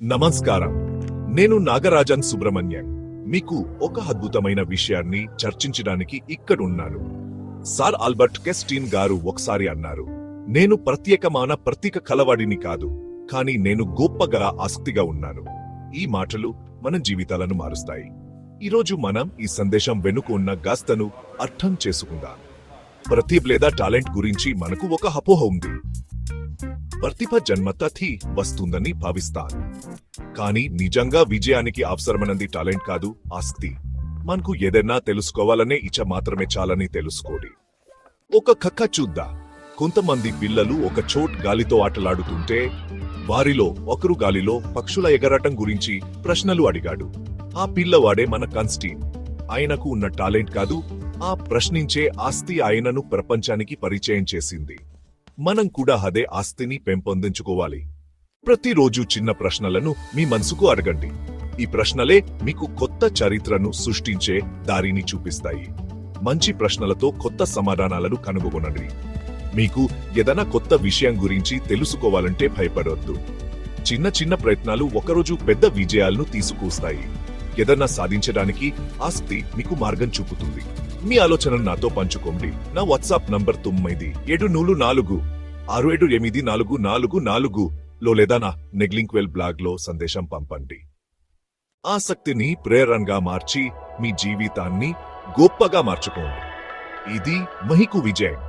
నమస్కారం. నేను నాగరాజన్ సుబ్రహ్మణ్యన్. మీకు ఒక అద్భుతమైన విషయాన్ని చర్చించడానికి ఇక్కడున్నాను. సార్ ఆల్బర్ట్ కెస్టీన్ గారు ఒకసారి అన్నారు, నేను ప్రత్యేక కలవాడిని కాదు, కానీ నేను గొప్పగా ఆసక్తిగా ఉన్నాను. ఈ మాటలు మన జీవితాలను మారుస్తాయి. ఈరోజు మనం ఈ సందేశం వెనుక ఉన్న గాస్తను అర్థం చేసుకుందాం. ప్రతిభ లేదా టాలెంట్ గురించి మనకు ఒక అపోహ ఉంది. ప్రతిభ జన్మతః వస్తుందని భావిస్తాను. కానీ నిజంగా విజయానికి అవసరమైనది టాలెంట్ కాదు, ఆసక్తి. మనకు ఏదైనా తెలుసుకోవాలనే ఇచ్చ మాత్రమే చాలని తెలుసుకోండి. ఒక కథ చూద్దాం. కొంతమంది పిల్లలు ఒక చోట్ గాలితో ఆటలాడుతుంటే వారిలో ఒకరు గాలిలో పక్షుల ఎగరటం గురించి ప్రశ్నలు అడిగాడు. ఆ పిల్లవాడే మన కన్స్టీన్. ఆయనకు ఉన్న టాలెంట్ కాదు, ఆ ప్రశ్నించే ఆస్తి ఆయనను ప్రపంచానికి పరిచయం చేసింది. మనం కూడా అదే ఆస్తిని పెంపొందించుకోవాలి. ప్రతిరోజు చిన్న ప్రశ్నలను మీ మనసుకు అడగండి. ఈ ప్రశ్నలే మీకు కొత్త చరిత్రను సృష్టించే దారిని చూపిస్తాయి. మంచి ప్రశ్నలతో కొత్త సమాధానాలను కనుగొనండి. మీకు ఏదైనా కొత్త విషయం గురించి తెలుసుకోవాలంటే భయపడవద్దు. చిన్న చిన్న ప్రయత్నాలు ఒకరోజు పెద్ద విజయాలను తీసుకొస్తాయి. ఏదన్నా సాధించడానికి ఆసక్తి మీకు మార్గం చూపుతుంది. మీ ఆలోచనను నాతో పంచుకోండి. నా వాట్సాప్ నంబర్ 9744678444 లో లేదా నా నెగ్లింక్వెల్ బ్లాగ్ లో సందేశం పంపండి. ఆసక్తిని ప్రేరణగా మార్చి మీ జీవితాన్ని గొప్పగా మార్చుకోండి. ఇది మహికు విజయం.